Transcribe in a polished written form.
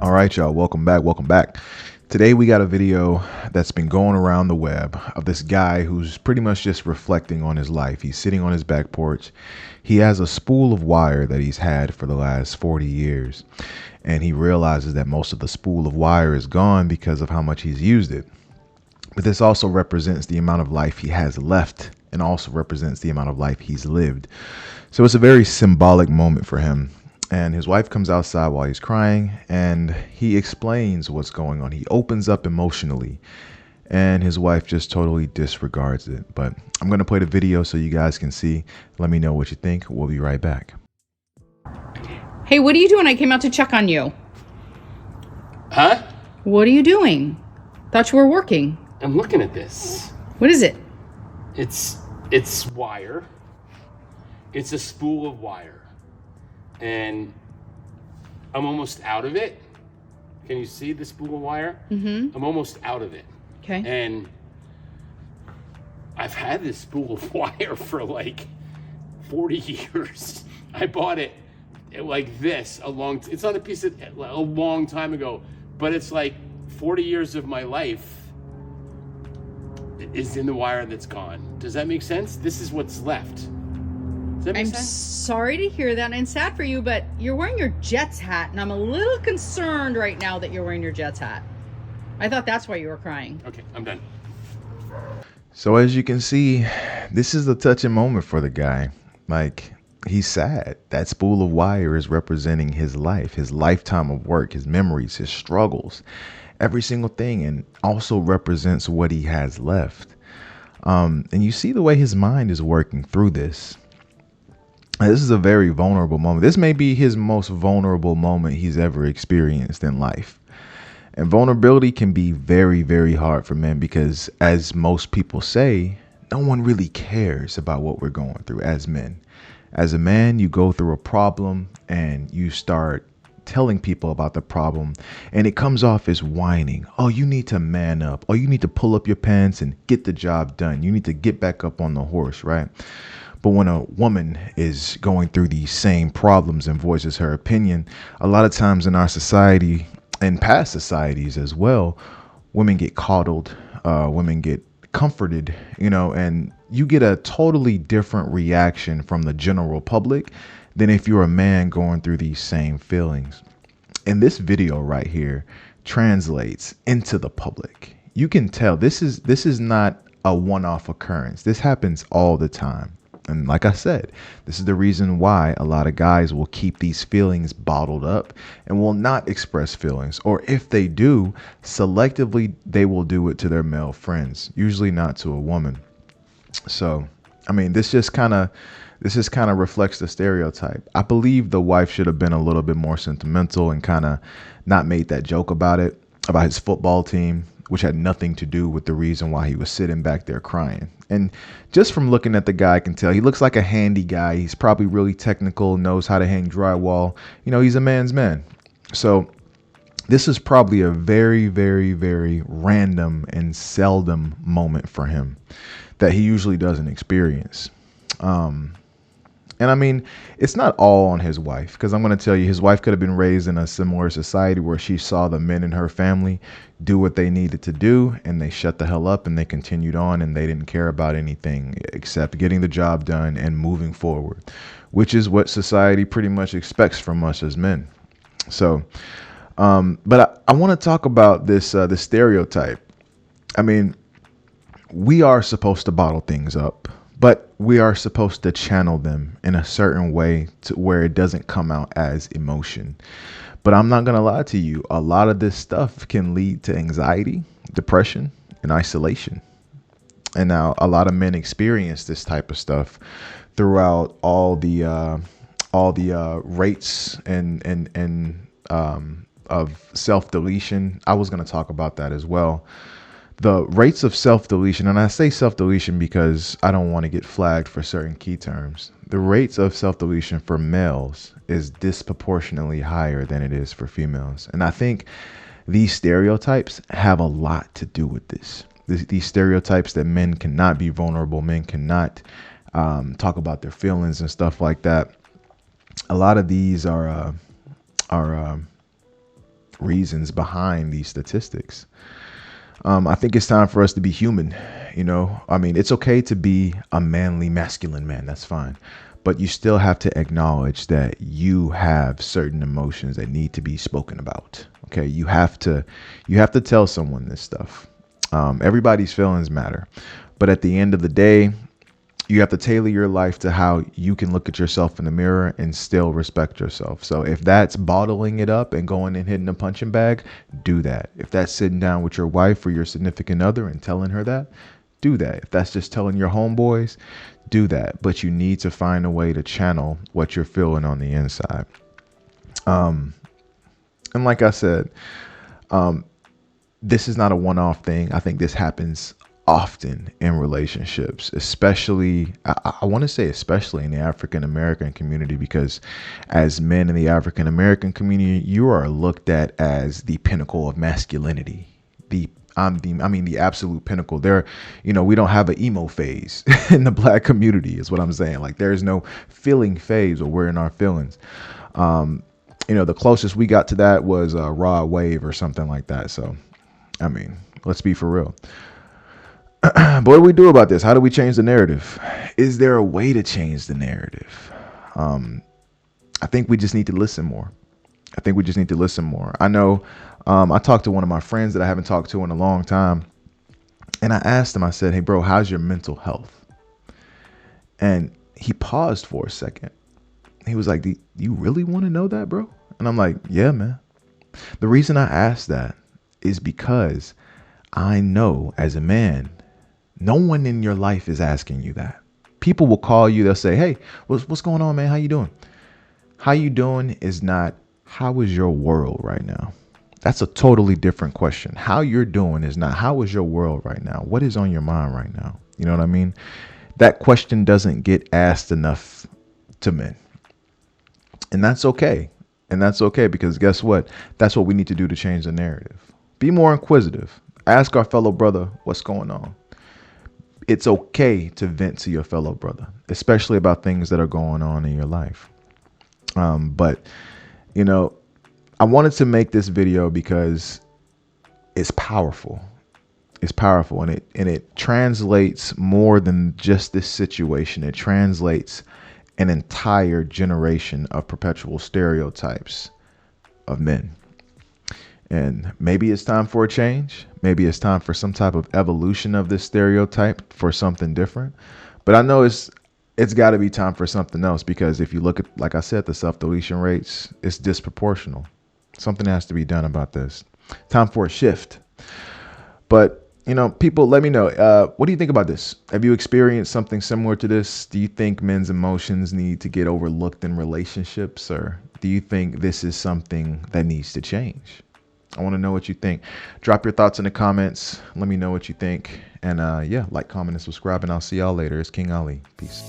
All right, y'all, welcome back. Today we got a video that's been going around the web of this guy who's pretty much just reflecting on his life. He's sitting on his back porch. He has a spool of wire that he's had for the last 40 years. And he realizes that most of the spool of wire is gone because of how much he's used it. But this also represents the amount of life he has left and also represents the amount of life he's lived. So it's a very symbolic moment for him. And his wife comes outside while he's crying and he explains what's going on. He opens up emotionally and his wife just totally disregards it. But I'm going to play the video so you guys can see. Let me know what you think. We'll be right back. Hey, what are you doing? I came out to check on you. Huh? What are you doing? Thought you were working. I'm looking at this. What is it? It's wire. It's a spool of wire. And I'm almost out of it. Can you see the spool of wire? Mm-hmm. I'm almost out of it. Okay. And I've had this spool of wire for like 40 years. I bought it like this it's not a piece of a long time ago, but it's like 40 years of my life is in the wire that's gone. Does that make sense? This is what's left. Does that make I'm sense? sorry to hear that and sad for you, but you're wearing your Jets hat and I'm a little concerned right now that you're wearing your Jets hat. I thought that's why you were crying. Okay, I'm done. So as you can see, this is a touching moment for the guy. Like, he's sad. That spool of wire is representing his life, his lifetime of work, his memories, his struggles, every single thing, and also represents what he has left. And you see the way his mind is working through this. This is a very vulnerable moment. This may be his most vulnerable moment he's ever experienced in life. And vulnerability can be very, very hard for men because, as most people say, no one really cares about what we're going through as men. As a man, you go through a problem and you start telling people about the problem and it comes off as whining. Oh, you need to man up. Oh, you need to pull up your pants and get the job done. You need to get back up on the horse, right? But when a woman is going through these same problems and voices her opinion, a lot of times in our society and past societies as well, women get coddled, women get comforted, and you get a totally different reaction from the general public than if you're a man going through these same feelings. And this video right here translates into the public. You can tell this is not a one-off occurrence. This happens all the time. And like I said, this is the reason why a lot of guys will keep these feelings bottled up and will not express feelings. Or if they do, selectively, they will do it to their male friends, usually not to a woman. So, I mean, this just kind of reflects the stereotype. I believe the wife should have been a little bit more sentimental and kind of not made that joke about his football team, which had nothing to do with the reason why he was sitting back there crying. And just from looking at the guy, I can tell he looks like a handy guy. He's probably really technical, knows how to hang drywall. He's a man's man. So this is probably a very, very, very random and seldom moment for him that he usually doesn't experience. And I mean, it's not all on his wife, because I'm going to tell you, his wife could have been raised in a similar society where she saw the men in her family do what they needed to do and they shut the hell up and they continued on and they didn't care about anything except getting the job done and moving forward, which is what society pretty much expects from us as men. So, but I want to talk about this stereotype. I mean, we are supposed to bottle things up, but we are supposed to channel them in a certain way to where it doesn't come out as emotion. But I'm not going to lie to you. A lot of this stuff can lead to anxiety, depression, and isolation. And now a lot of men experience this type of stuff throughout all the rates and of self-deletion. I was going to talk about that as well. The rates of self-deletion, and I say self-deletion because I don't want to get flagged for certain key terms. The rates of self-deletion for males is disproportionately higher than it is for females. And I think these stereotypes have a lot to do with this. These stereotypes that men cannot be vulnerable, men cannot talk about their feelings and stuff like that. A lot of these are reasons behind these statistics. I think it's time for us to be human. I mean, it's okay to be a manly, masculine man. That's fine. But you still have to acknowledge that you have certain emotions that need to be spoken about. Okay. You have to tell someone this stuff. Everybody's feelings matter. But at the end of the day, you have to tailor your life to how you can look at yourself in the mirror and still respect yourself. So if that's bottling it up and going and hitting a punching bag, do that. If that's sitting down with your wife or your significant other and telling her that, do that. If that's just telling your homeboys, do that. But you need to find a way to channel what you're feeling on the inside. And like I said, this is not a one-off thing. I think this happens often in relationships, especially, I want to say especially in the African American community, because as men in the African American community, you are looked at as the pinnacle of masculinity. The absolute pinnacle. We don't have an emo phase in the black community, is what I'm saying. Like, there is no feeling phase where we're in our feelings. The closest we got to that was a raw wave or something like that. So, I mean, let's be for real. But what do we do about this? How do we change the narrative? Is there a way to change the narrative? I think we just need to listen more. I know I talked to one of my friends that I haven't talked to in a long time. And I asked him, I said, hey, bro, how's your mental health? And he paused for a second. He was like, do you really want to know that, bro? And I'm like, yeah, man. The reason I asked that is because I know as a man, no one in your life is asking you that. People will call you. They'll say, hey, what's going on, man? How you doing? How you doing is not, how is your world right now? That's a totally different question. How you're doing is not, how is your world right now? What is on your mind right now? You know what I mean? That question doesn't get asked enough to men. And that's okay. Because guess what? That's what we need to do to change the narrative. Be more inquisitive. Ask our fellow brother what's going on. It's okay to vent to your fellow brother, especially about things that are going on in your life. But I wanted to make this video because it's powerful. And it translates more than just this situation. It translates an entire generation of perpetual stereotypes of men. And maybe it's time for a change. Maybe it's time for some type of evolution of this stereotype for something different. But I know it's got to be time for something else, because if you look at, like I said, the self-deletion rates, it's disproportional. Something has to be done about this. Time for a shift. But, people, let me know. What do you think about this? Have you experienced something similar to this? Do you think men's emotions need to get overlooked in relationships? Or do you think this is something that needs to change? I want to know what you think. Drop your thoughts in the comments. Let me know what you think. And like, comment, and subscribe. And I'll see y'all later. It's King Ali. Peace.